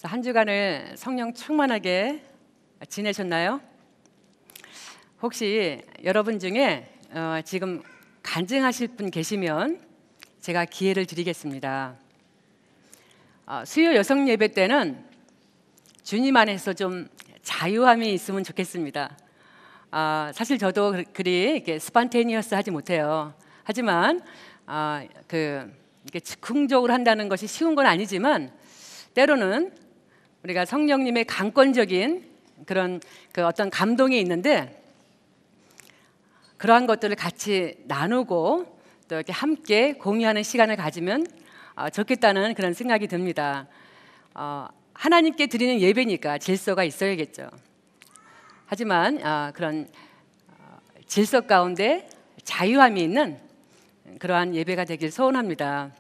한 주간을 성령 충만하게 지내셨나요? 혹시 여러분 중에 지금 간증하실 분 계시면 제가 기회를 드리겠습니다. 수요 여성 예배 때는 주님 안에서 좀 자유함이 있으면 좋겠습니다. 사실 저도 그리 이렇게 스판테니어스 하지 못해요. 하지만 이렇게 즉흥적으로 한다는 것이 쉬운 건 아니지만 때로는 우리가 성령님의 강권적인 그런 어떤 감동이 있는데 그러한 것들을 같이 나누고 또 이렇게 함께 공유하는 시간을 가지면 좋겠다는 그런 생각이 듭니다. 하나님께 드리는 예배니까 질서가 있어야겠죠. 하지만 그런 질서 가운데 자유함이 있는 그러한 예배가 되길 소원합니다.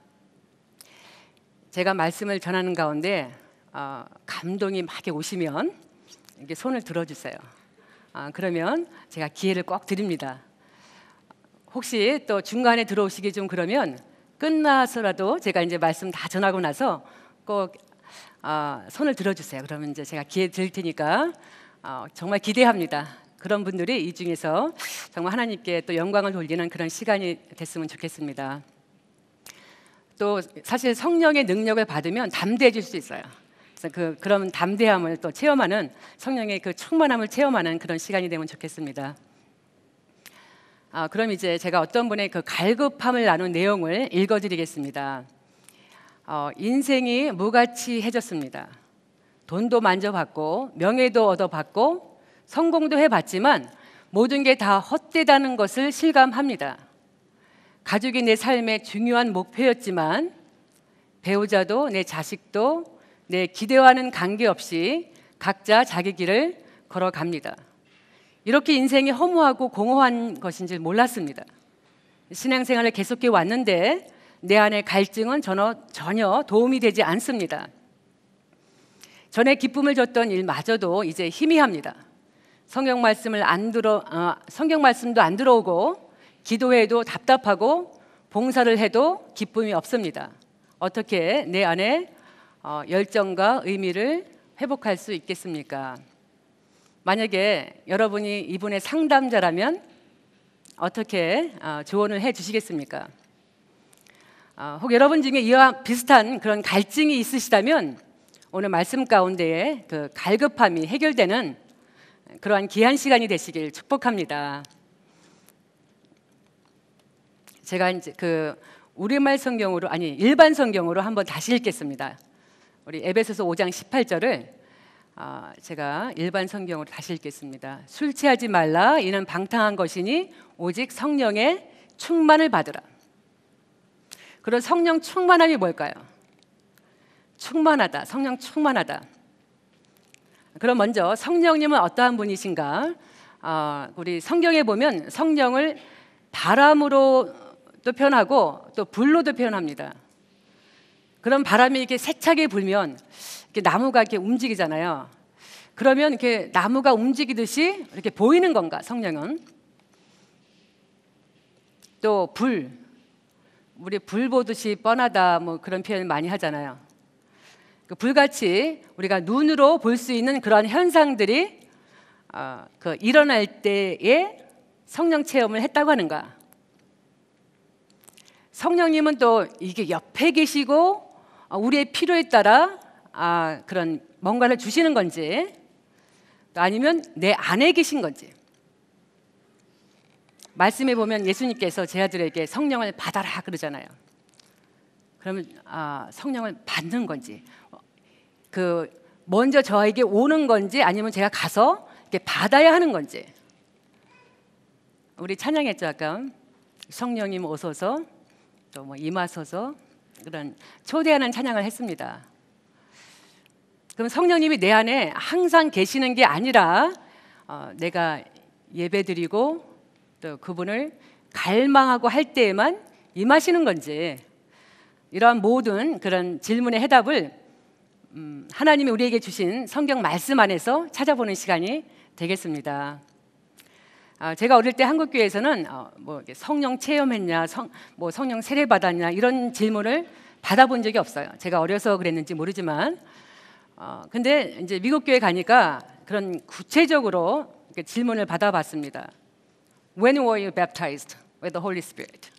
제가 말씀을 전하는 가운데 감동이 막 오시면 이렇게 손을 들어주세요. 그러면 제가 기회를 꼭 드립니다. 혹시 또 중간에 들어오시기 좀 그러면 끝나서라도 제가 이제 말씀 다 전하고 나서 꼭 손을 들어주세요. 그러면 이제 제가 기회 드릴 테니까 정말 기대합니다. 그런 분들이 이 중에서 정말 하나님께 또 영광을 돌리는 그런 시간이 됐으면 좋겠습니다. 또 사실 성령의 능력을 받으면 담대해질 수 있어요. 그래서 그런 담대함을 또 체험하는 성령의 그 충만함을 체험하는 그런 시간이 되면 좋겠습니다. 그럼 이제 제가 어떤 분의 그 갈급함을 나눈 내용을 읽어드리겠습니다. 인생이 무가치해졌습니다. 돈도 만져봤고 명예도 얻어봤고 성공도 해봤지만 모든 게 다 헛되다는 것을 실감합니다. 가족이 내 삶의 중요한 목표였지만 배우자도 내 자식도 내 기대와는 관계없이 각자 자기 길을 걸어갑니다. 이렇게 인생이 허무하고 공허한 것인지 몰랐습니다. 신앙생활을 계속해 왔는데 내 안의 갈증은 전혀 도움이 되지 않습니다. 전에 기쁨을 줬던 일마저도 이제 희미합니다. 성경 말씀도 안 들어오고 기도해도 답답하고 봉사를 해도 기쁨이 없습니다. 어떻게 내 안에 열정과 의미를 회복할 수 있겠습니까? 만약에 여러분이 이분의 상담자라면 어떻게 조언을 해 주시겠습니까? 혹 여러분 중에 이와 비슷한 그런 갈증이 있으시다면 오늘 말씀 가운데에 그 갈급함이 해결되는 그러한 귀한 시간이 되시길 축복합니다. 제가 이제 우리말 성경으로 일반 성경으로 한번 다시 읽겠습니다. 우리 에베소서 5장 18절을 제가 일반 성경으로 다시 읽겠습니다. 술 취하지 말라 이는 방탕한 것이니 오직 성령의 충만을 받으라. 그런 성령 충만함이 뭘까요? 충만하다, 성령 충만하다. 그럼 먼저 성령님은 어떠한 분이신가? 우리 성경에 보면 성령을 바람으로 또 표현하고 또 불로도 표현합니다. 그런 바람이 이렇게 세차게 불면 이렇게 나무가 이렇게 움직이잖아요. 그러면 이렇게 나무가 움직이듯이 이렇게 보이는 건가? 성령은 또 우리 불 보듯이 뻔하다 뭐 그런 표현 많이 하잖아요. 불같이 우리가 눈으로 볼 수 있는 그런 현상들이 일어날 때에 성령 체험을 했다고 하는가? 성령님은 또 이게 옆에 계시고 우리의 필요에 따라 그런 뭔가를 주시는 건지 또 아니면 내 안에 계신 건지. 말씀에 보면 예수님께서 제 아들에게 성령을 받아라 그러잖아요. 그러면 성령을 받는 건지 먼저 저에게 오는 건지 아니면 제가 가서 이렇게 받아야 하는 건지. 우리 찬양했죠 아까. 성령님 오소서 또 뭐 임하소서 그런 초대하는 찬양을 했습니다. 그럼 성령님이 내 안에 항상 계시는 게 아니라 내가 예배드리고 또 그분을 갈망하고 할 때에만 임하시는 건지, 이러한 모든 그런 질문의 해답을 하나님이 우리에게 주신 성경 말씀 안에서 찾아보는 시간이 되겠습니다. 제가 어릴 때 한국교회에서는 성령 체험했냐, 성령 세례 받았냐 이런 질문을 받아본 적이 없어요. 제가 어려서 그랬는지 모르지만 근데 이제 미국 교회 가니까 그런 구체적으로 이렇게 질문을 받아봤습니다. When were you baptized with the Holy Spirit?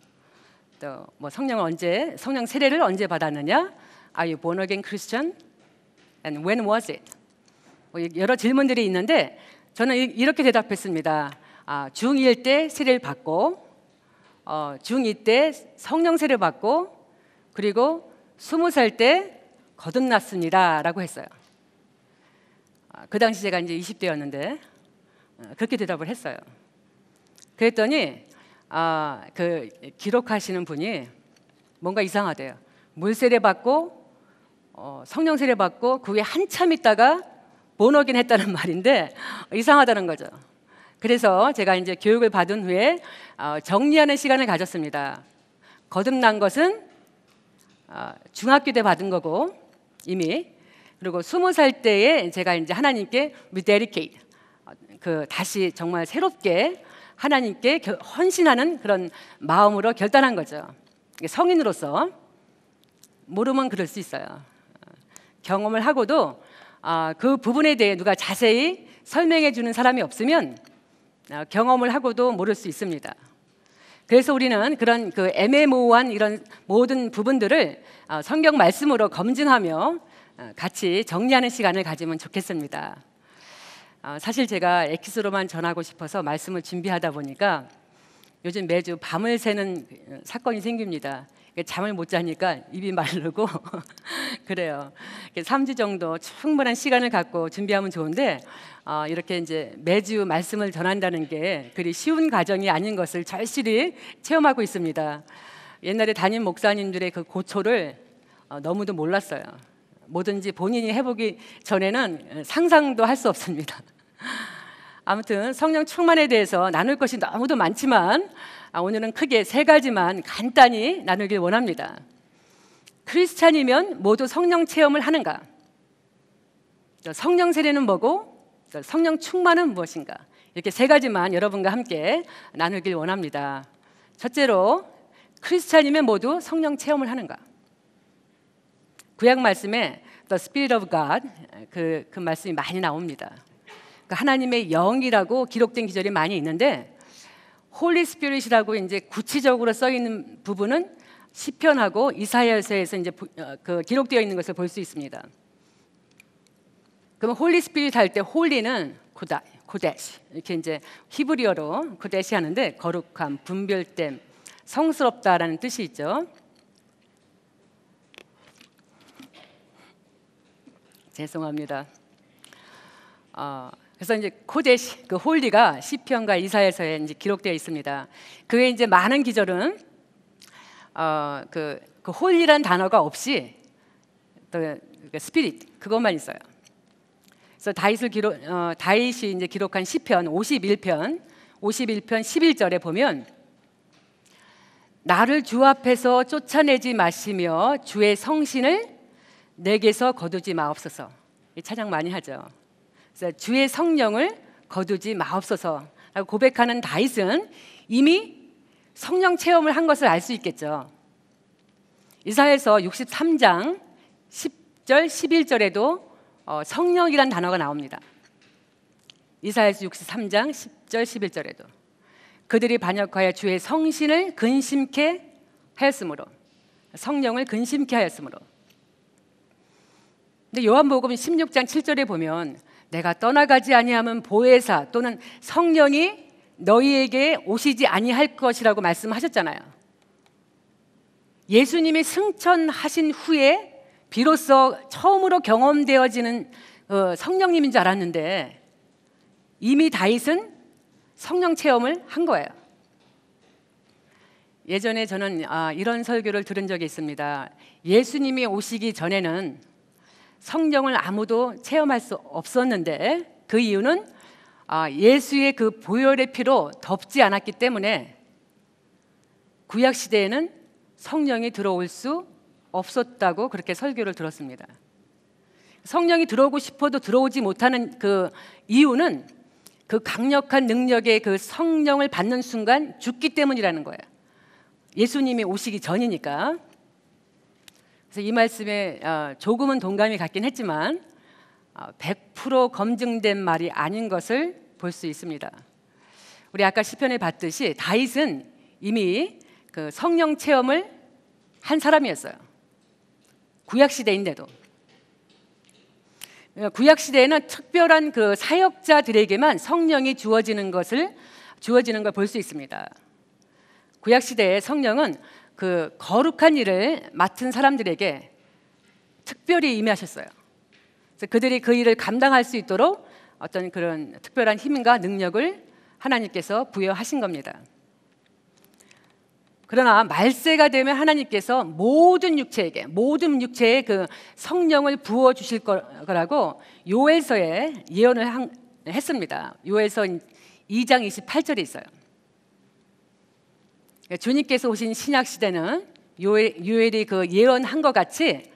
또 뭐 성령 세례를 언제 받았느냐? Are you born again Christian? And when was it? 뭐 여러 질문들이 있는데 저는 이렇게 대답했습니다. 중1 때 세례를 받고, 중2 때 성령 세례 받고, 그리고 20살 때 거듭났습니다라고 했어요. 그 당시 제가 이제 20대였는데 그렇게 대답을 했어요. 그랬더니 그 기록하시는 분이 뭔가 이상하대요. 물 세례 받고 성령 세례 받고 그 후에 한참 있다가 본어긴 했다는 말인데 이상하다는 거죠. 그래서 제가 이제 교육을 받은 후에 정리하는 시간을 가졌습니다. 거듭난 것은 중학교 때 받은 거고 이미, 그리고 20살 때에 제가 이제 하나님께 rededicate, 다시 정말 새롭게 하나님께 헌신하는 그런 마음으로 결단한 거죠. 성인으로서. 모르면 그럴 수 있어요. 경험을 하고도 그 부분에 대해 누가 자세히 설명해 주는 사람이 없으면 경험을 하고도 모를 수 있습니다. 그래서 우리는 그런 그 애매모호한 이런 모든 부분들을 성경 말씀으로 검증하며 같이 정리하는 시간을 가지면 좋겠습니다. 사실 제가 엑기스로만 전하고 싶어서 말씀을 준비하다 보니까 요즘 매주 밤을 새는 사건이 생깁니다. 잠을 못 자니까 입이 마르고 그래요. 3주 정도 충분한 시간을 갖고 준비하면 좋은데 이렇게 이제 매주 말씀을 전한다는 게 그리 쉬운 과정이 아닌 것을 절실히 체험하고 있습니다. 옛날에 담임 목사님들의 그 고초를 너무도 몰랐어요. 뭐든지 본인이 해보기 전에는 상상도 할 수 없습니다. 아무튼 성령 충만에 대해서 나눌 것이 너무도 많지만 오늘은 크게 3가지만 간단히 나누길 원합니다. 크리스찬이면 모두 성령 체험을 하는가? 성령 세례는 뭐고? 성령 충만은 무엇인가? 이렇게 3가지만 여러분과 함께 나누길 원합니다. 첫째로, 크리스찬이면 모두 성령 체험을 하는가? 구약 말씀에 The Spirit of God 그 말씀이 많이 나옵니다. 하나님의 영이라고 기록된 기절이 많이 있는데 홀리 스피릿이라고 이제 구체적으로 써 있는 부분은 시편하고 이사야서에서 이제 기록되어 있는 것을 볼 수 있습니다. 그러면 홀리 스피릿 할 때 홀리는 코데시 이렇게 이제 히브리어로 코데시 하는데 거룩함, 분별됨, 성스럽다라는 뜻이 있죠. 죄송합니다. 그래서 이제 코데시, 그 홀리가 시편과 이사야서에 이제 기록되어 있습니다. 그 외에 이제 많은 기절은 그 홀리란 단어가 없이 또 스피릿 그것만 있어요. 그래서 다윗이 이제 기록한 시편 51편 11절에 보면 나를 주 앞에서 쫓아내지 마시며 주의 성신을 내게서 거두지 마옵소서. 이 찬양 많이 하죠. 그래서 주의 성령을 거두지 마옵소서라고 고백하는 다윗은 이미 성령 체험을 한 것을 알 수 있겠죠. 이사야서 63장 10절 11절에도 성령이란 단어가 나옵니다. 이사야서 63장 10절 11절에도 그들이 반역하여 주의 성신을 근심케 하였으므로, 성령을 근심케 하였으므로. 근데 요한복음 16장 7절에 보면 내가 떠나가지 아니하면 보혜사 또는 성령이 너희에게 오시지 아니할 것이라고 말씀하셨잖아요. 예수님이 승천하신 후에 비로소 처음으로 경험되어지는 성령님인 줄 알았는데 이미 다윗은 성령 체험을 한 거예요. 예전에 저는 이런 설교를 들은 적이 있습니다. 예수님이 오시기 전에는 성령을 아무도 체험할 수 없었는데 그 이유는 예수의 그 보혈의 피로 덮지 않았기 때문에 구약 시대에는 성령이 들어올 수 없었다고 그렇게 설교를 들었습니다. 성령이 들어오고 싶어도 들어오지 못하는 그 이유는 그 강력한 능력의 그 성령을 받는 순간 죽기 때문이라는 거예요. 예수님이 오시기 전이니까. 그래서 이 말씀에 조금은 동감이 갔긴 했지만 100% 검증된 말이 아닌 것을 볼 수 있습니다. 우리 아까 시편에 봤듯이 다윗은 이미 그 성령 체험을 한 사람이었어요. 구약 시대인데도. 구약 시대에는 특별한 그 사역자들에게만 성령이 주어지는 걸 볼 수 있습니다. 구약 시대에 성령은 그 거룩한 일을 맡은 사람들에게 특별히 임하셨어요. 그래서 그들이 그 일을 감당할 수 있도록 어떤 그런 특별한 힘과 능력을 하나님께서 부여하신 겁니다. 그러나 말세가 되면 하나님께서 모든 육체에 그 성령을 부어 주실 거라고 요엘서에 예언을 했습니다. 요엘서 2장 28절에 있어요. 주님께서 오신 신약 시대는 요엘이 그 예언한 것 같이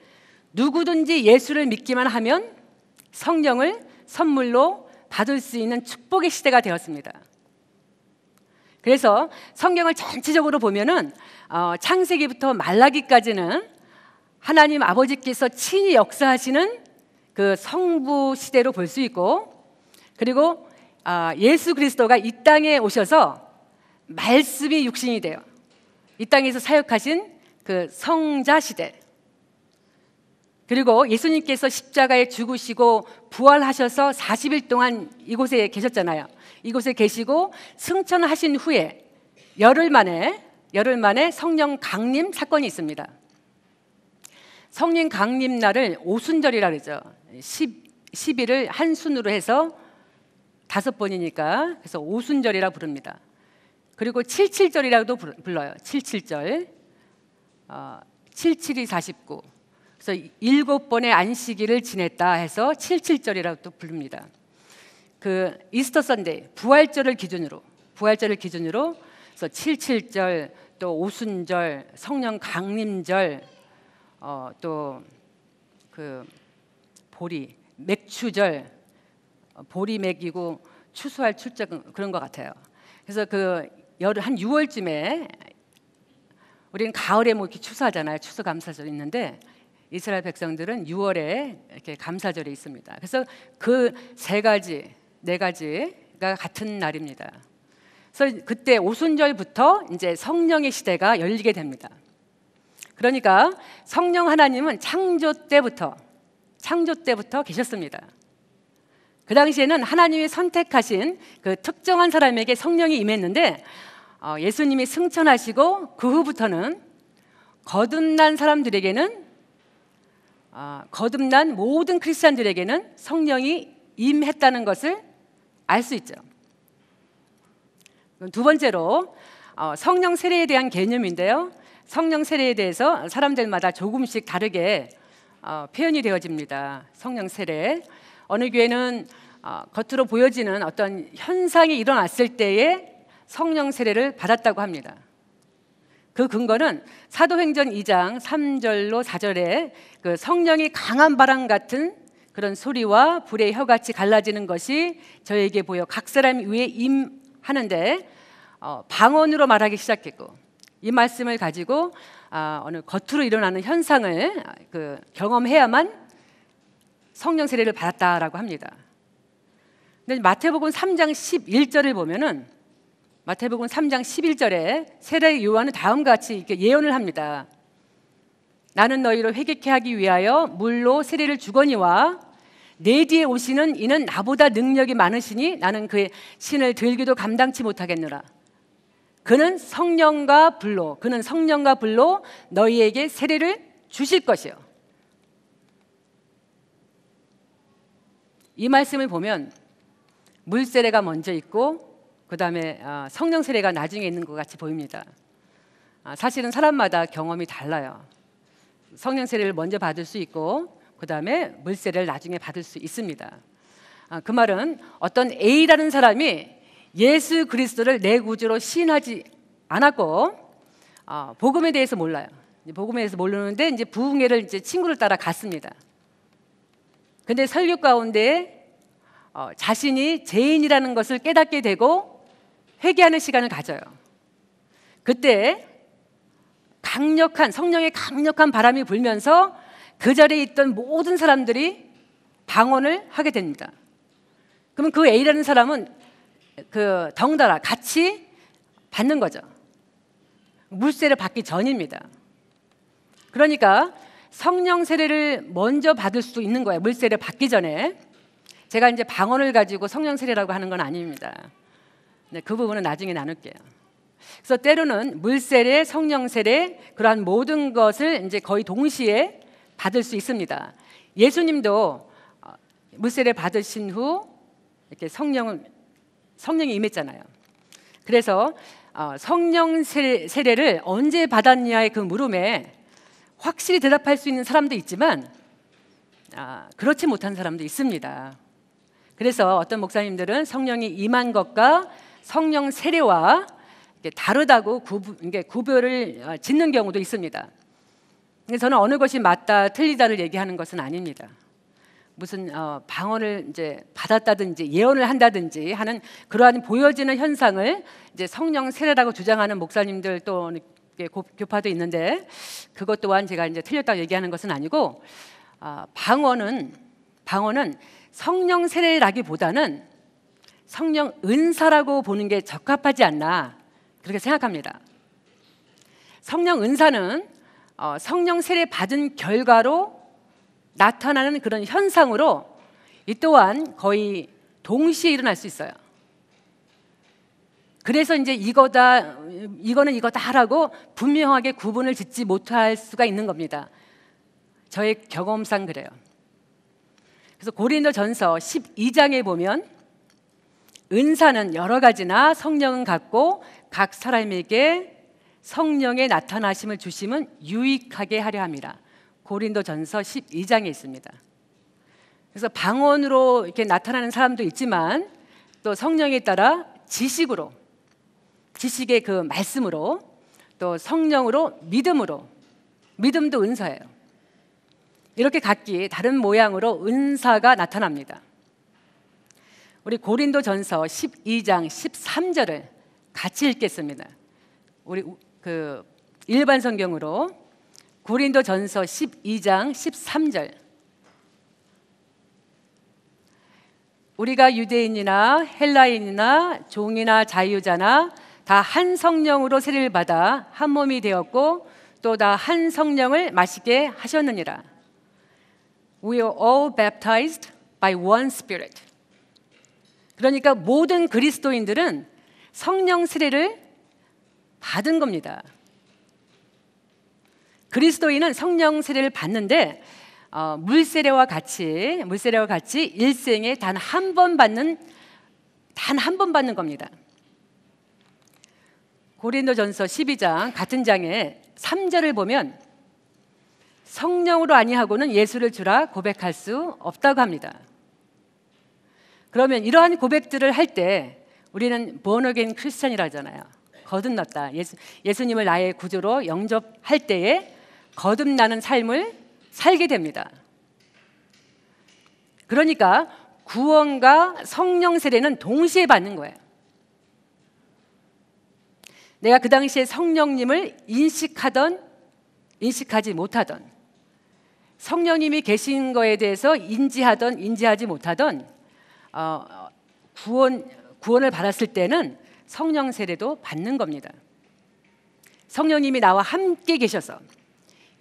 누구든지 예수를 믿기만 하면 성령을 선물로 받을 수 있는 축복의 시대가 되었습니다. 그래서 성경을 전체적으로 보면은 창세기부터 말라기까지는 하나님 아버지께서 친히 역사하시는 그 성부 시대로 볼 수 있고, 그리고 예수 그리스도가 이 땅에 오셔서 말씀이 육신이 돼요. 이 땅에서 사역하신 그 성자 시대. 그리고 예수님께서 십자가에 죽으시고 부활하셔서 40일 동안 이곳에 계셨잖아요. 이곳에 계시고 승천하신 후에 열흘 만에 성령 강림 사건이 있습니다. 성령 강림 날을 오순절이라 그러죠. 10일을 한 순으로 해서 5번이니까 그래서 오순절이라 부릅니다. 그리고 77절이라고도 불러요. 77절. 77이 49. 그래서 7번의 안식일을 지냈다 해서 77절이라고 또 부릅니다. 그 이스터 선데이 부활절을 기준으로 그래서 77절, 또 오순절, 성령 강림절, 또 그 보리 맥추절, 보리 맥이고 추수할 출장 그런 것 같아요. 그래서 그 한 6월쯤에 우리는 가을에 뭐 이렇게 추수하잖아요. 추수감사절이 있는데 이스라엘 백성들은 6월에 이렇게 감사절이 있습니다. 그래서 그 네 가지가 같은 날입니다. 그래서 그때 오순절부터 이제 성령의 시대가 열리게 됩니다. 그러니까 성령 하나님은 창조 때부터 계셨습니다. 그 당시에는 하나님이 선택하신 그 특정한 사람에게 성령이 임했는데 예수님이 승천하시고 그 후부터는 거듭난 사람들에게는 거듭난 모든 크리스찬들에게는 성령이 임했다는 것을 알 수 있죠. 두 번째로 성령 세례에 대한 개념인데요. 성령 세례에 대해서 사람들마다 조금씩 다르게 표현이 되어집니다. 성령 세례. 어느 교회는 겉으로 보여지는 어떤 현상이 일어났을 때에 성령 세례를 받았다고 합니다. 그 근거는 사도행전 2장 3절로 4절에 그 성령이 강한 바람 같은 그런 소리와 불의 혀같이 갈라지는 것이 저에게 보여 각 사람 위에 임하는데 방언으로 말하기 시작했고, 이 말씀을 가지고 어느 겉으로 일어나는 현상을 경험해야만 성령 세례를 받았다라고 합니다. 근데 마태복음 3장 11절을 보면은 마태복음 3장 11절에 세례 요한은 다음과 같이 이렇게 예언을 합니다. 나는 너희를 회개케 하기 위하여 물로 세례를 주거니와 내 뒤에 오시는 이는 나보다 능력이 많으시니 나는 그의 신을 들기도 감당치 못하겠노라. 그는 성령과 불로 너희에게 세례를 주실 것이요. 이 말씀을 보면 물 세례가 먼저 있고 그 다음에 성령 세례가 나중에 있는 것 같이 보입니다. 사실은 사람마다 경험이 달라요. 성령 세례를 먼저 받을 수 있고 그 다음에 물 세례를 나중에 받을 수 있습니다. 그 말은 어떤 A라는 사람이 예수 그리스도를 내 구주로 시인하지 않았고 복음에 대해서 몰라요. 복음에 대해서 모르는데 이제 부흥회를 이제 친구를 따라 갔습니다. 근데 설교 가운데 자신이 죄인이라는 것을 깨닫게 되고 회개하는 시간을 가져요. 그때 성령의 강력한 바람이 불면서 그 자리에 있던 모든 사람들이 방언을 하게 됩니다. 그러면 그 A라는 사람은 그 덩달아 같이 받는 거죠. 물세를 받기 전입니다. 그러니까 성령 세례를 먼저 받을 수도 있는 거예요. 물세를 받기 전에. 제가 이제 방언을 가지고 성령 세례라고 하는 건 아닙니다. 네, 그 부분은 나중에 나눌게요. 그래서 때로는 물세례, 성령 세례 그러한 모든 것을 이제 거의 동시에 받을 수 있습니다. 예수님도 물세례 받으신 후 이렇게 성령이 임했잖아요. 그래서 성령 세례를 언제 받았냐의 그 물음에 확실히 대답할 수 있는 사람도 있지만 그렇지 못한 사람도 있습니다. 그래서 어떤 목사님들은 성령이 임한 것과 성령 세례와 다르다고 구별을 짓는 경우도 있습니다. 저는 어느 것이 맞다 틀리다를 얘기하는 것은 아닙니다. 무슨 방언을 이제 받았다든지 예언을 한다든지 하는 그러한 보여지는 현상을 이제 성령 세례라고 주장하는 목사님들 또 교파도 있는데 그것 또한 제가 이제 틀렸다고 얘기하는 것은 아니고 방언은 성령 세례라기보다는 성령 은사라고 보는 게 적합하지 않나 그렇게 생각합니다. 성령 은사는 성령 세례 받은 결과로 나타나는 그런 현상으로 이 또한 거의 동시에 일어날 수 있어요. 그래서 이제 이거는 이거다라고 분명하게 구분을 짓지 못할 수가 있는 겁니다. 저의 경험상 그래요. 그래서 고린도전서 12장에 보면 은사는 여러 가지나 성령은 같고 각 사람에게 성령의 나타나심을 주심은 유익하게 하려 합니다. 고린도전서 12장에 있습니다. 그래서 방언으로 이렇게 나타나는 사람도 있지만 또 성령에 따라 지식의 그 말씀으로 또 성령으로 믿음도 은사예요. 이렇게 각기 다른 모양으로 은사가 나타납니다. 우리 고린도전서 12장 13절을 같이 읽겠습니다. 우리 그 일반 성경으로 고린도전서 12장 13절. 우리가 유대인이나 헬라인이나 종이나 자유자나 다 한 성령으로 세례를 받아 한 몸이 되었고 또 다 한 성령을 마시게 하셨느니라. We are all baptized by one spirit. 그러니까 모든 그리스도인들은 성령 세례를 받은 겁니다. 그리스도인은 성령 세례를 받는데 물세례와 같이 일생에 단 한 번 받는 겁니다. 고린도전서 12장 같은 장에 3절을 보면 성령으로 아니하고는 예수를 주라 고백할 수 없다고 합니다. 그러면 이러한 고백들을 할 때 우리는 born again 크리스찬이라 하잖아요. 거듭났다. 예수님을 나의 구주로 영접할 때에 거듭나는 삶을 살게 됩니다. 그러니까 구원과 성령 세례는 동시에 받는 거예요. 내가 그 당시에 성령님을 인식하지 못하던, 성령님이 계신 거에 대해서 인지하던 인지하지 못하던 구원을 받았을 때는 성령 세례도 받는 겁니다. 성령님이 나와 함께 계셔서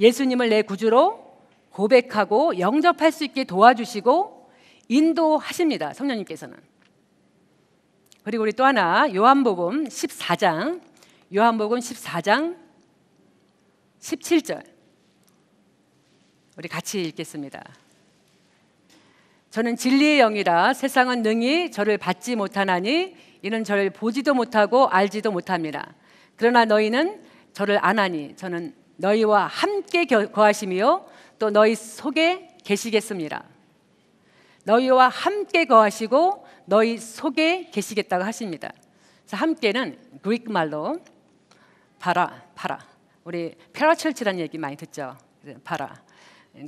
예수님을 내 구주로 고백하고 영접할 수 있게 도와주시고 인도하십니다. 성령님께서는. 그리고 우리 또 하나 요한복음 14장 17절 우리 같이 읽겠습니다. 저는 진리의 영이라 세상은 능히 저를 받지 못하나니 이는 저를 보지도 못하고 알지도 못합니다. 그러나 너희는 저를 아나니 저는 너희와 함께 거하시며 또 너희 속에 계시겠습니다. 너희와 함께 거하시고 너희 속에 계시겠다고 하십니다. 그래서 함께는 그리스 말로 파라. 우리 페라철치라는 얘기 많이 듣죠. 파라.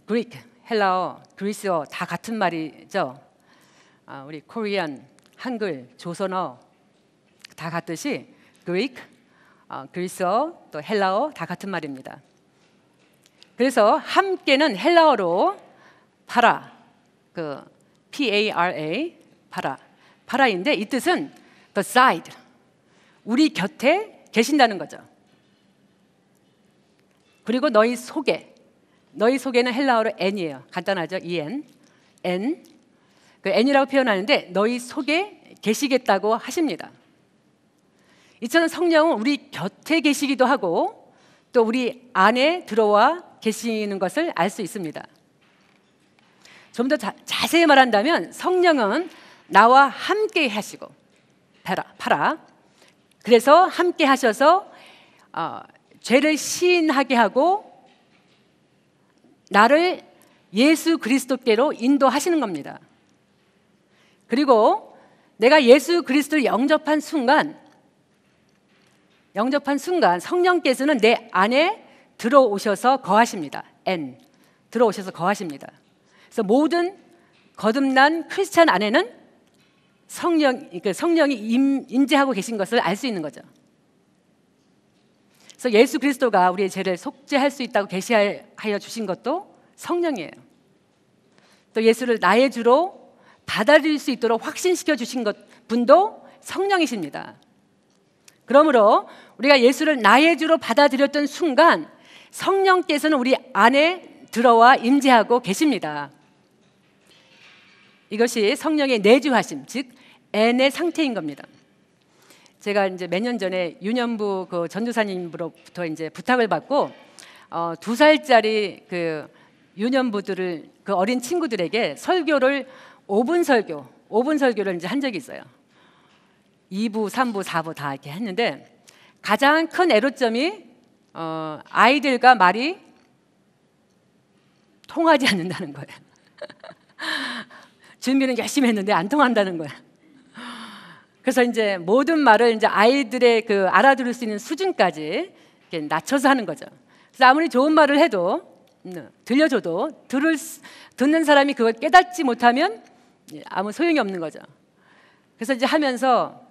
그리스, 헬라어, 그리스어 다 같은 말이죠. 우리 코리안, 한글, 조선어 다 같듯이 그리스, 그리스어 또 헬라어 다 같은 말입니다. 그래서 함께는 헬라어로 파라, 그 P-A-R-A, 파라. 파라인데 이 뜻은 beside, 우리 곁에 계신다는 거죠. 그리고 너희 속에는 헬라어로 n이에요. 간단하죠? en, n. 그 n이라고 표현하는데 너희 속에 계시겠다고 하십니다. 이처럼 성령은 우리 곁에 계시기도 하고 또 우리 안에 들어와 계시는 것을 알 수 있습니다. 좀 더 자세히 말한다면 성령은 나와 함께 하시고 파라. 그래서 함께 하셔서 죄를 시인하게 하고 나를 예수 그리스도께로 인도하시는 겁니다. 그리고 내가 예수 그리스도를 영접한 순간 성령께서는 내 안에 들어오셔서 거하십니다. 들어오셔서 거하십니다. 그래서 모든 거듭난 크리스찬 안에는 성령이 임재하고 계신 것을 알 수 있는 거죠. 그래서 예수 그리스도가 우리의 죄를 속죄할 수 있다고 계시하여 주신 것도 성령이에요. 또 예수를 나의 주로 받아들일 수 있도록 확신시켜 주신 분도 성령이십니다. 그러므로 우리가 예수를 나의 주로 받아들였던 순간 성령께서는 우리 안에 들어와 임재하고 계십니다. 이것이 성령의 내주하심, 즉 N의 상태인 겁니다. 제가 이제 몇 년 전에 유년부 그 전도사님으로부터 이제 부탁을 받고 2살짜리 그 유년부들을 그 어린 친구들에게 설교를 5분 설교를 이제 한 적이 있어요. 2부, 3부, 4부 다 이렇게 했는데 가장 큰 애로점이 아이들과 말이 통하지 않는다는 거예요. 준비는 열심히 했는데 안 통한다는 거예요. 그래서 이제 모든 말을 이제 아이들의 그 알아들을 수 있는 수준까지 이렇게 낮춰서 하는 거죠. 그래서 아무리 좋은 말을 해도 들려줘도 듣는 사람이 그걸 깨닫지 못하면 아무 소용이 없는 거죠. 그래서 이제 하면서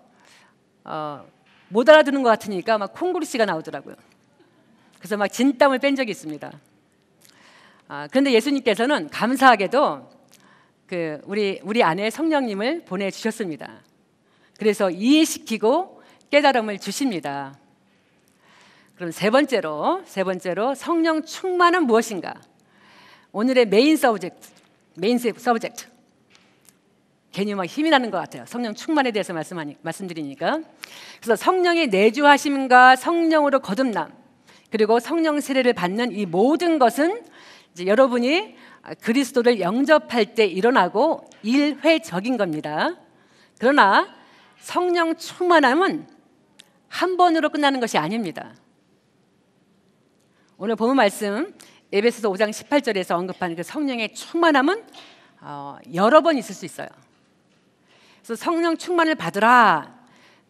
못 알아듣는 것 같으니까 막 콩구리씨가 나오더라고요. 그래서 막 진땀을 뺀 적이 있습니다. 그런데 예수님께서는 감사하게도 그 우리 안에 성령님을 보내주셨습니다. 그래서 이해시키고 깨달음을 주십니다. 그럼 세 번째로 성령 충만은 무엇인가? 오늘의 메인 서브젝트. 괜히 막 힘이 나는 것 같아요. 성령 충만에 대해서 말씀드리니까. 그래서 성령의 내주하심과 성령으로 거듭남, 그리고 성령 세례를 받는 이 모든 것은 이제 여러분이 그리스도를 영접할 때 일어나고 일회적인 겁니다. 그러나 성령 충만함은 한 번으로 끝나는 것이 아닙니다. 오늘 본문 말씀 에베소서 5장 18절에서 언급하는 그 성령의 충만함은 여러 번 있을 수 있어요. 그래서 성령 충만을 받으라.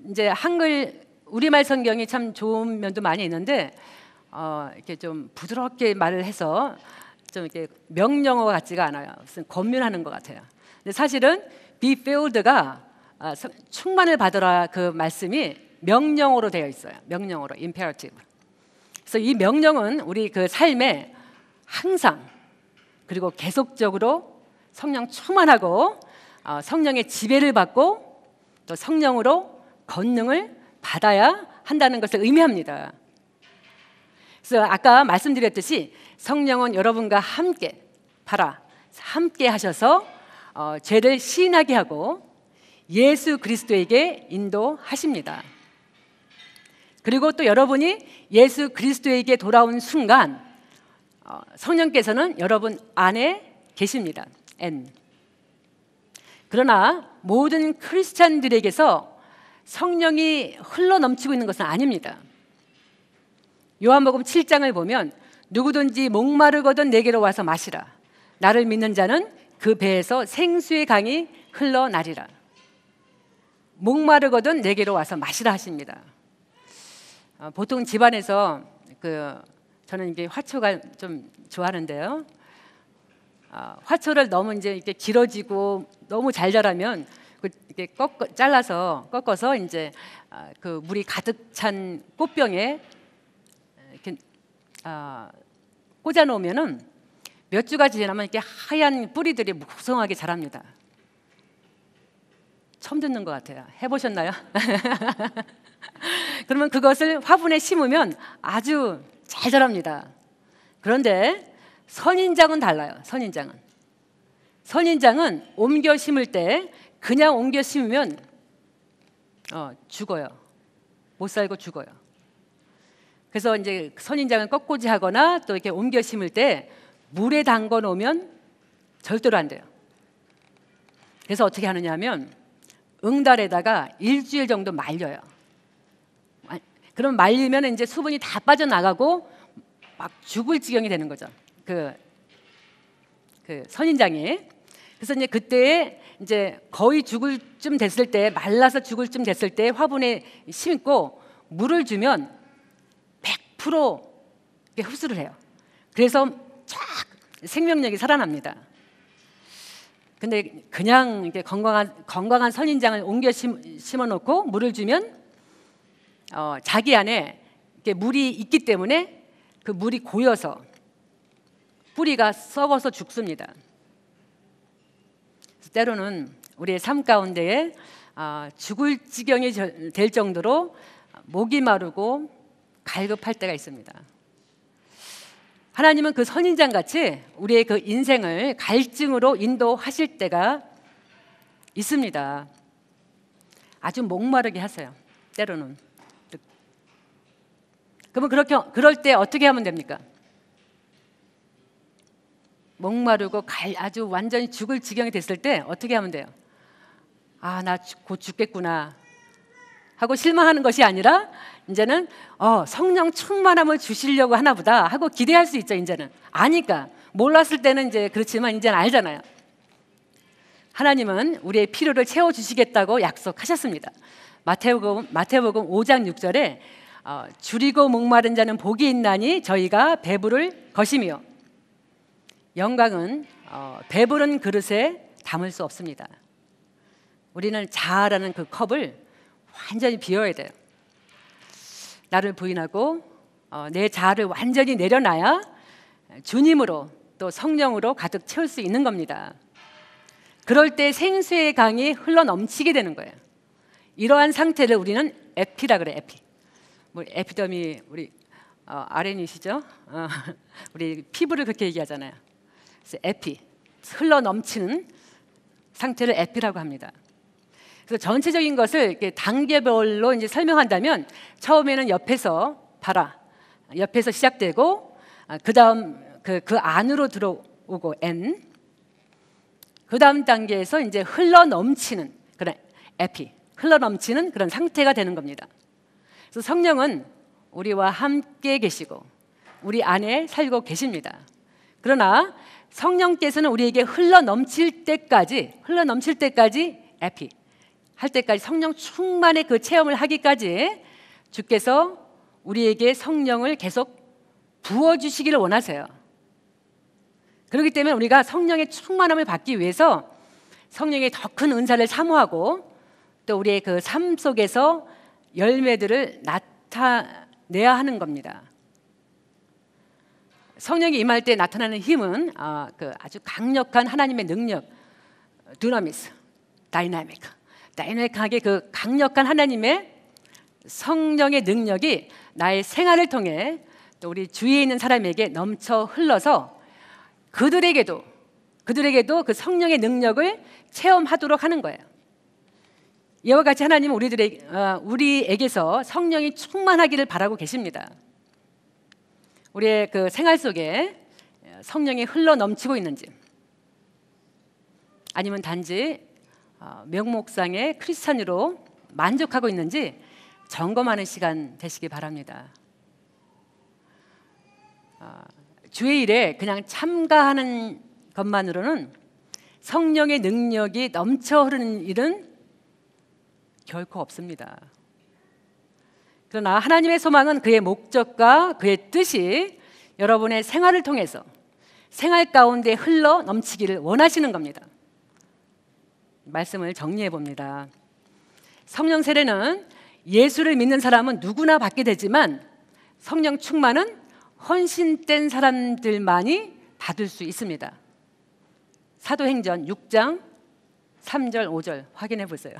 이제 한글 우리말 성경이 참 좋은 면도 많이 있는데 이렇게 좀 부드럽게 말을 해서 좀 이렇게 명령어 같지가 않아요. 무슨 권면하는 것 같아요. 근데 사실은 be filled가 충만을 받으라 그 말씀이 명령어로 되어 있어요. 명령어로 imperative. 그래서 이 명령은 우리 그 삶에 항상 그리고 계속적으로 성령 충만하고 성령의 지배를 받고 또 성령으로 권능을 받아야 한다는 것을 의미합니다. 그래서 아까 말씀드렸듯이 성령은 여러분과 함께 하셔서 죄를 시인하게 하고 예수 그리스도에게 인도하십니다. 그리고 또 여러분이 예수 그리스도에게 돌아온 순간 성령께서는 여러분 안에 계십니다. 그러나 모든 크리스찬들에게서 성령이 흘러넘치고 있는 것은 아닙니다. 요한복음 7장을 보면 누구든지 목마르거든 내게로 와서 마시라. 나를 믿는 자는 그 배에서 생수의 강이 흘러나리라. 목마르거든 내게로 와서 마시라 하십니다. 보통 집안에서 저는 이게 화초가 좀 좋아하는데요. 화초를 너무 이제 이렇게 길어지고 너무 잘 자라면 이렇게 잘라서 꺾어서 이제 그 물이 가득 찬 꽃병에 이렇게 꽂아 놓으면은 몇 주가 지나면 이렇게 하얀 뿌리들이 무성하게 자랍니다. 처음 듣는 것 같아요. 해보셨나요? 그러면 그것을 화분에 심으면 아주 잘 자랍니다. 그런데 선인장은 달라요. 선인장은 옮겨 심을 때 그냥 옮겨 심으면 죽어요. 못 살고 죽어요. 그래서 이제 선인장은 꺾고지하거나 또 이렇게 옮겨 심을 때 물에 담궈 놓으면 절대로 안 돼요. 그래서 어떻게 하느냐면 응달에다가 일주일 정도 말려요. 그럼 말리면 이제 수분이 다 빠져나가고 막 죽을 지경이 되는 거죠. 그 선인장이. 그래서 이제 그때 이제 거의 죽을 쯤 됐을 때, 말라서 죽을 쯤 됐을 때 화분에 심고 물을 주면 100% 흡수를 해요. 그래서 쫙 생명력이 살아납니다. 근데 그냥 이렇게 건강한 선인장을 옮겨 심어놓고 물을 주면 자기 안에 이렇게 물이 있기 때문에 그 물이 고여서 뿌리가 썩어서 죽습니다. 때로는 우리의 삶 가운데에 죽을 지경이 될 정도로 목이 마르고 갈급할 때가 있습니다. 하나님은 그 선인장 같이 우리의 그 인생을 갈증으로 인도하실 때가 있습니다. 아주 목마르게 하세요. 때로는. 그러면 그럴 때 어떻게 하면 됩니까? 목마르고 아주 완전히 죽을 지경이 됐을 때 어떻게 하면 돼요? 나 곧 죽겠구나 하고 실망하는 것이 아니라 이제는 성령 충만함을 주시려고 하나 보다 하고 기대할 수 있죠. 이제는 아니까. 몰랐을 때는 이제 그렇지만 이제는 알잖아요. 하나님은 우리의 필요를 채워주시겠다고 약속하셨습니다. 마태복음 5장 6절에 줄이고 목마른 자는 복이 있나니 저희가 배부를 것이며, 영광은 배부른 그릇에 담을 수 없습니다. 우리는 자아라는 그 컵을 완전히 비워야 돼요. 나를 부인하고 내 자아를 완전히 내려놔야 주님으로 또 성령으로 가득 채울 수 있는 겁니다. 그럴 때 생수의 강이 흘러넘치게 되는 거예요. 이러한 상태를 우리는 에피라 그래. 에피더미 우리 RN이시죠? 우리 피부를 그렇게 얘기하잖아요. 그래서 에피, 흘러넘치는 상태를 에피라고 합니다. 그래서 전체적인 것을 이렇게 단계별로 이제 설명한다면 처음에는 옆에서 시작되고 그다음 그 안으로 들어오고 N, 그다음 단계에서 이제 흘러넘치는 그런 에피, 흘러넘치는 그런 상태가 되는 겁니다. 그래서 성령은 우리와 함께 계시고 우리 안에 살고 계십니다. 그러나 성령께서는 우리에게 흘러넘칠 때까지 에피 할 때까지, 성령 충만의 그 체험을 하기까지 주께서 우리에게 성령을 계속 부어주시기를 원하세요. 그렇기 때문에 우리가 성령의 충만함을 받기 위해서 성령의 더 큰 은사를 사모하고 또 우리의 그 삶 속에서 열매들을 나타내야 하는 겁니다. 성령이 임할 때 나타나는 힘은 아주 강력한 하나님의 능력, 두나미스, 다이나믹하게 그 강력한 하나님의 성령의 능력이 나의 생활을 통해 또 우리 주위에 있는 사람에게 넘쳐 흘러서 그들에게도 그 성령의 능력을 체험하도록 하는 거예요. 이와 같이 하나님은 우리에게서 성령이 충만하기를 바라고 계십니다. 우리의 그 생활 속에 성령이 흘러 넘치고 있는지, 아니면 단지 명목상의 크리스찬으로 만족하고 있는지 점검하는 시간 되시기 바랍니다. 주의 일에 그냥 참가하는 것만으로는 성령의 능력이 넘쳐 흐르는 일은 결코 없습니다. 그러나 하나님의 소망은 그의 목적과 그의 뜻이 여러분의 생활을 통해서 생활 가운데 흘러 넘치기를 원하시는 겁니다. 말씀을 정리해 봅니다. 성령 세례는 예수를 믿는 사람은 누구나 받게 되지만 성령 충만은 헌신된 사람들만이 받을 수 있습니다. 사도행전 6장 3절, 5절 확인해 보세요.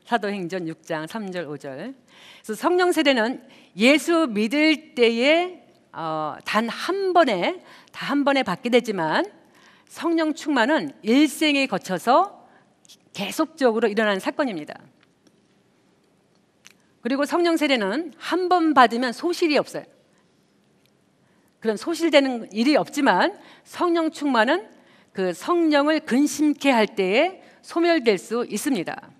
사도행전 6장 3절, 5절. 그래서 성령 세례는 예수 믿을 때에 단 한 번에 받게 되지만 성령 충만은 일생에 거쳐서 계속적으로 일어나는 사건입니다. 그리고 성령 세례는 한 번 받으면 소실이 없어요. 그런 소실되는 일이 없지만 성령 충만은 그 성령을 근심케 할 때에 소멸될 수 있습니다.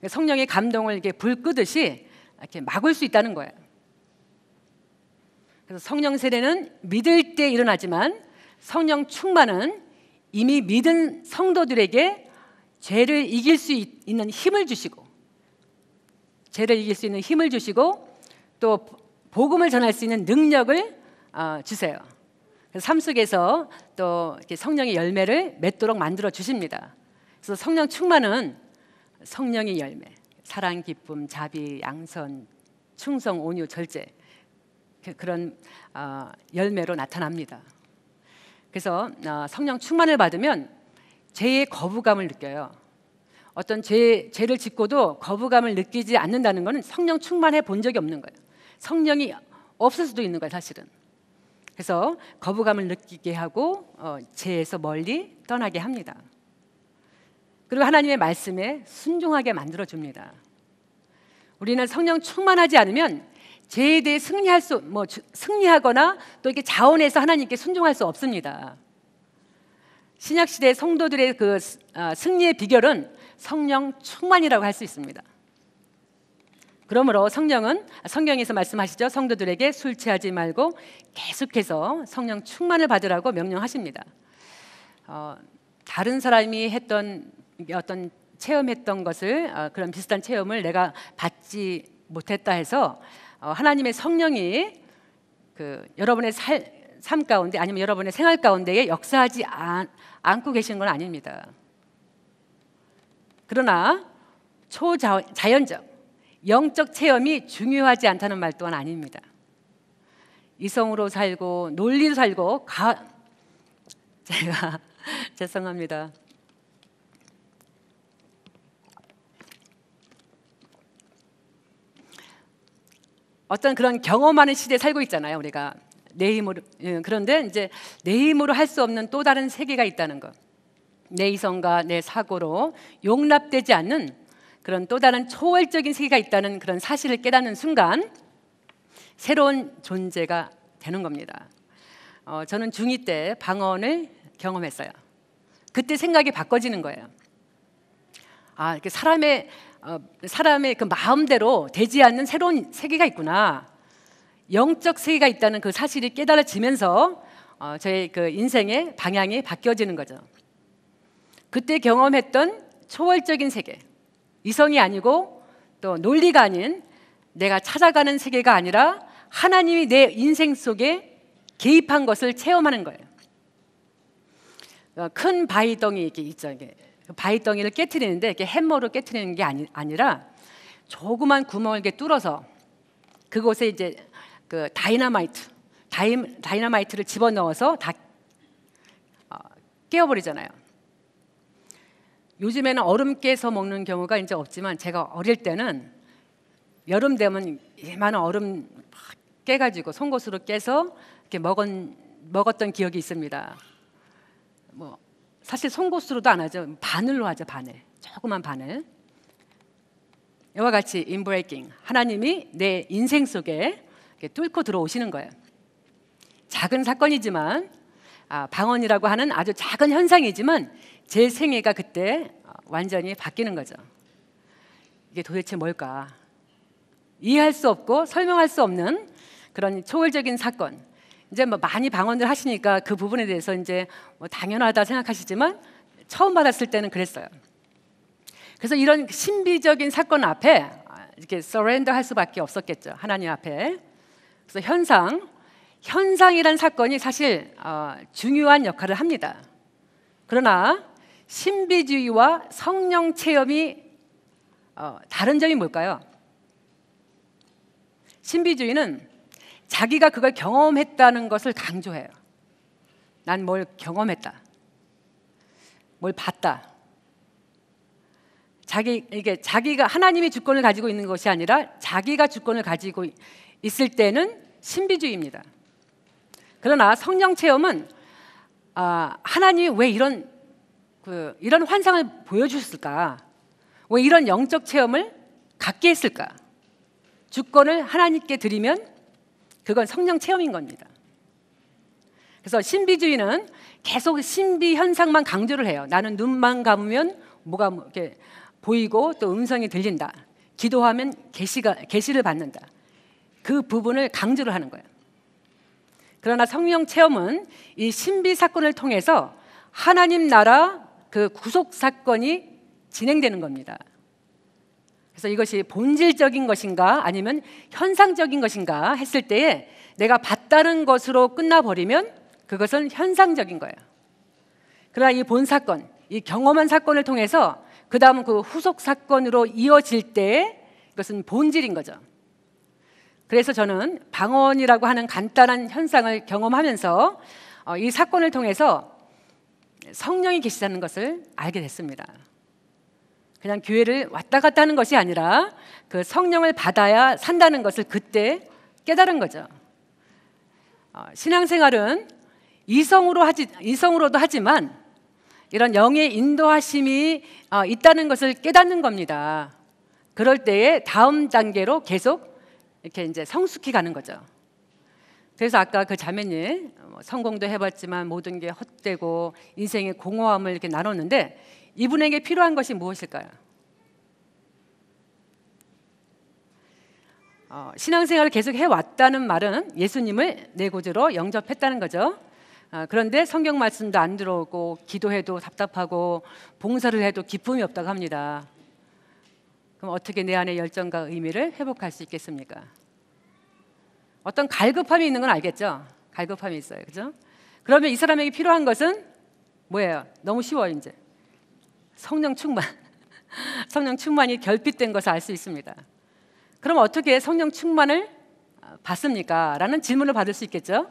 성령의 감동을 이렇게 불 끄듯이 이렇게 막을 수 있다는 거예요. 그래서 성령 세례는 믿을 때 일어나지만 성령 충만은 이미 믿은 성도들에게 죄를 이길 수 있는 힘을 주시고 또 복음을 전할 수 있는 능력을 주세요. 삶 속에서 또 이렇게 성령의 열매를 맺도록 만들어 주십니다. 그래서 성령 충만은 성령의 열매, 사랑, 기쁨, 자비, 양선, 충성, 온유, 절제 그런 열매로 나타납니다. 그래서 성령 충만을 받으면 죄의 거부감을 느껴요. 어떤 죄를 짓고도 거부감을 느끼지 않는다는 것은 성령 충만해 본 적이 없는 거예요. 성령이 없을 수도 있는 거예요, 사실은. 그래서 거부감을 느끼게 하고 죄에서 멀리 떠나게 합니다. 그리고 하나님의 말씀에 순종하게 만들어줍니다. 우리는 성령 충만하지 않으면 죄에 대해 승리하거나 또 이렇게 자원해서 하나님께 순종할 수 없습니다. 신약 시대 성도들의 그 승리의 비결은 성령 충만이라고 할 수 있습니다. 그러므로 성경에서 말씀하시죠. 성도들에게 술 취하지 말고 계속해서 성령 충만을 받으라고 명령하십니다. 다른 사람이 했던 어떤 체험했던 것을 그런 비슷한 체험을 내가 받지 못했다 해서 하나님의 성령이 여러분의 삶 가운데 아니면 여러분의 생활 가운데에 역사하지 않고 계시는 건 아닙니다. 그러나 초자연적 영적 체험이 중요하지 않다는 말 또한 아닙니다. 이성으로 살고 논리로 살고 제가 죄송합니다. 어떤 그런 경험하는 시대에 살고 있잖아요, 우리가. 내 힘으로. 그런데 이제 내 힘으로 할 수 없는 또 다른 세계가 있다는 것. 내 이성과 내 사고로 용납되지 않는 그런 또 다른 초월적인 세계가 있다는 그런 사실을 깨닫는 순간 새로운 존재가 되는 겁니다. 저는 중2 때 방언을 경험했어요. 그때 생각이 바꿔지는 거예요. 이렇게 사람의 그 마음대로 되지 않는 새로운 세계가 있구나. 영적 세계가 있다는 그 사실이 깨달아지면서 저의 그 인생의 방향이 바뀌어지는 거죠. 그때 경험했던 초월적인 세계, 이성이 아니고 또 논리가 아닌 내가 찾아가는 세계가 아니라 하나님이 내 인생 속에 개입한 것을 체험하는 거예요. 큰 바위덩이 이렇게 있죠. 이게 바위덩이를 깨트리는데 이렇게 해머로 깨트리는 게 아니라 조그만 구멍을 이렇게 뚫어서 그곳에 이제 그 다이너마이트를 집어넣어서 다 깨어버리잖아요. 요즘에는 얼음 깨서 먹는 경우가 이제 없지만 제가 어릴 때는 여름 되면 많은 얼음 깨가지고 송곳으로 깨서 이렇게 먹었던 기억이 있습니다. 사실 송곳으로도 안 하죠. 바늘로 하죠. 조그만 바늘. 이와 같이 인브레이킹, 하나님이 내 인생 속에 뚫고 들어오시는 거예요. 작은 사건이지만 방언이라고 하는 아주 작은 현상이지만 제 생애가 그때 완전히 바뀌는 거죠. 이게 도대체 뭘까? 이해할 수 없고 설명할 수 없는 그런 초월적인 사건. 이제 많이 방언을 하시니까 그 부분에 대해서 이제 당연하다 생각하시지만 처음 받았을 때는 그랬어요. 그래서 이런 신비적인 사건 앞에 이렇게 서렌더 할 수밖에 없었겠죠. 하나님 앞에. 그래서 현상이란 사건이 사실 중요한 역할을 합니다. 그러나 신비주의와 성령 체험이 다른 점이 뭘까요? 신비주의는 자기가 그걸 경험했다는 것을 강조해요. 난 뭘 경험했다. 뭘 받다. 자기가 하나님이 주권을 가지고 있는 것이 아니라 자기가 주권을 가지고 있을 때는 신비주의입니다. 그러나 성령 체험은 하나님이 왜 이런 환상을 보여주셨을까? 왜 이런 영적 체험을 갖게 했을까? 주권을 하나님께 드리면 그건 성령 체험인 겁니다. 그래서 신비주의는 계속 신비 현상만 강조를 해요. 나는 눈만 감으면 뭐가 이렇게 보이고 또 음성이 들린다. 기도하면 계시를 받는다. 그 부분을 강조를 하는 거예요. 그러나 성령 체험은 이 신비 사건을 통해서 하나님 나라 그 구속 사건이 진행되는 겁니다. 그래서 이것이 본질적인 것인가 아니면 현상적인 것인가 했을 때에 내가 봤다는 것으로 끝나버리면 그것은 현상적인 거예요. 그러나 이 본 사건, 이 경험한 사건을 통해서 그 다음 그 후속 사건으로 이어질 때 그것은 본질인 거죠. 그래서 저는 방언이라고 하는 간단한 현상을 경험하면서 이 사건을 통해서 성령이 계시다는 것을 알게 됐습니다. 그냥 교회를 왔다 갔다 하는 것이 아니라 그 성령을 받아야 산다는 것을 그때 깨달은 거죠. 신앙생활은 이성으로도 하지만 이런 영의 인도하심이 있다는 것을 깨닫는 겁니다. 그럴 때에 다음 단계로 계속 이렇게 이제 성숙히 가는 거죠. 그래서 아까 그 자매님 성공도 해봤지만 모든 게 헛되고 인생의 공허함을 이렇게 나눴는데 이분에게 필요한 것이 무엇일까요? 신앙생활을 계속 해왔다는 말은 예수님을 내 구주로 영접했다는 거죠. 그런데 성경 말씀도 안 들어오고 기도해도 답답하고 봉사를 해도 기쁨이 없다고 합니다. 그럼 어떻게 내 안의 열정과 의미를 회복할 수 있겠습니까? 어떤 갈급함이 있는 건 알겠죠? 갈급함이 있어요. 그죠? 그러면 이 사람에게 필요한 것은 뭐예요? 너무 쉬워요, 이제. 성령 충만. 성령 충만이 결핍된 것을 알 수 있습니다. 그럼 어떻게 성령 충만을 받습니까? 라는 질문을 받을 수 있겠죠?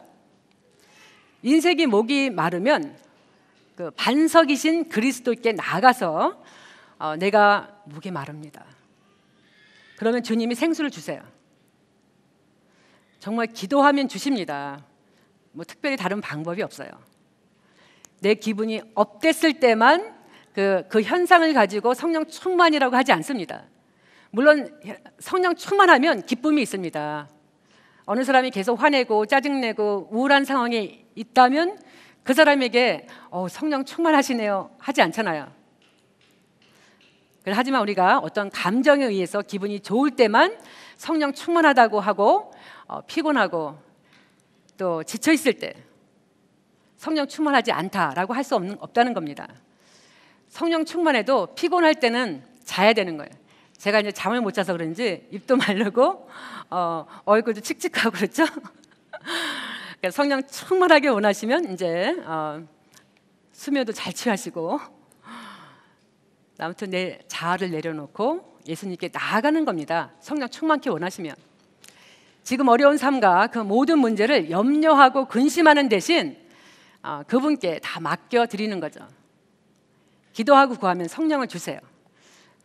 인생이 목이 마르면 그 반석이신 그리스도께 나아가서 내가 목이 마릅니다. 그러면 주님이 생수를 주세요. 정말 기도하면 주십니다. 뭐 특별히 다른 방법이 없어요. 내 기분이 업됐을 때만 그 현상을 가지고 성령 충만이라고 하지 않습니다. 물론 성령 충만하면 기쁨이 있습니다. 어느 사람이 계속 화내고 짜증내고 우울한 상황에 있다면 그 사람에게 성령 충만하시네요 하지 않잖아요. 하지만 우리가 어떤 감정에 의해서 기분이 좋을 때만 성령 충만하다고 하고 피곤하고 또 지쳐 있을 때 성령 충만하지 않다라고 할 수 없다는 겁니다. 성령 충만해도 피곤할 때는 자야 되는 거예요. 제가 이제 잠을 못 자서 그런지 입도 마르고 얼굴도 칙칙하고 그렇죠. 그러니까 성령 충만하게 원하시면 이제 수면도 잘 취하시고 아무튼 내 자아를 내려놓고 예수님께 나아가는 겁니다. 성령 충만케 원하시면. 지금 어려운 삶과 그 모든 문제를 염려하고 근심하는 대신 그분께 다 맡겨드리는 거죠. 기도하고 구하면 성령을 주세요.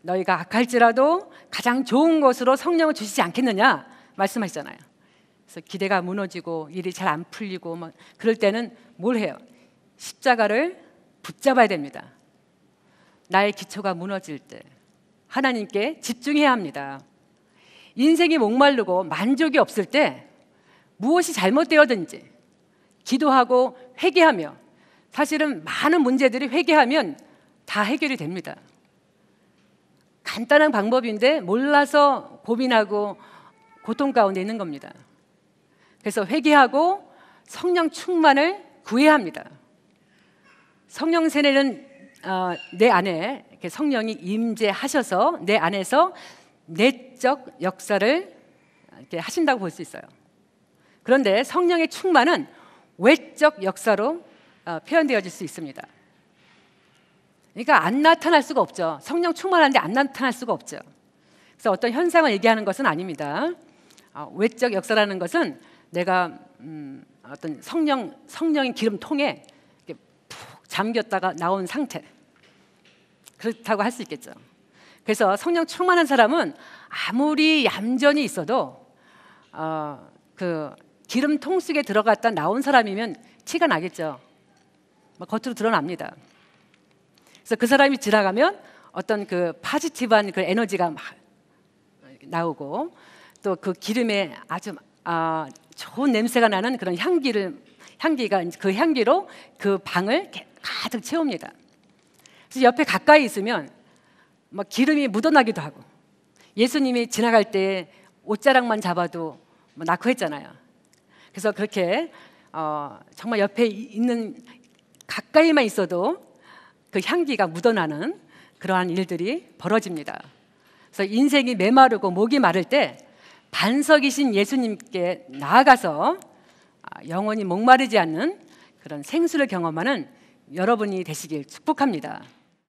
너희가 악할지라도 가장 좋은 것으로 성령을 주시지 않겠느냐 말씀하시잖아요. 그래서 기대가 무너지고 일이 잘 안 풀리고 막 그럴 때는 뭘 해요? 십자가를 붙잡아야 됩니다. 나의 기초가 무너질 때 하나님께 집중해야 합니다. 인생이 목마르고 만족이 없을 때 무엇이 잘못되었든지 기도하고 회개하며 사실은 많은 문제들이 회개하면 다 해결이 됩니다. 간단한 방법인데 몰라서 고민하고 고통 가운데 있는 겁니다. 그래서 회개하고 성령 충만을 구해야 합니다. 성령 세례는 내 안에 성령이 임재하셔서 내 안에서 내적 역사를 이렇게 하신다고 볼 수 있어요. 그런데 성령의 충만은 외적 역사로 표현되어질 수 있습니다. 그러니까 안 나타날 수가 없죠. 성령 충만한데 안 나타날 수가 없죠. 그래서 어떤 현상을 얘기하는 것은 아닙니다. 외적 역사라는 것은 내가 어떤 성령의 기름통에 이렇게 푹 잠겼다가 나온 상태. 그렇다고 할 수 있겠죠. 그래서 성령 충만한 사람은 아무리 얌전히 있어도 그 기름통 속에 들어갔다 나온 사람이면 티가 나겠죠. 겉으로 드러납니다. 그래서 그 사람이 지나가면 어떤 그 파지티브한 그 에너지가 막 나오고 또 그 기름에 아주 좋은 냄새가 나는 그런 향기가 그 향기로 그 방을 가득 채웁니다. 그래서 옆에 가까이 있으면 막 기름이 묻어나기도 하고, 예수님이 지나갈 때 옷자락만 잡아도 낳고 했잖아요. 그래서 그렇게 정말 옆에 있는 가까이만 있어도 그 향기가 묻어나는 그러한 일들이 벌어집니다. 그래서 인생이 메마르고 목이 마를 때 반석이신 예수님께 나아가서 영원히 목마르지 않는 그런 생수를 경험하는 여러분이 되시길 축복합니다.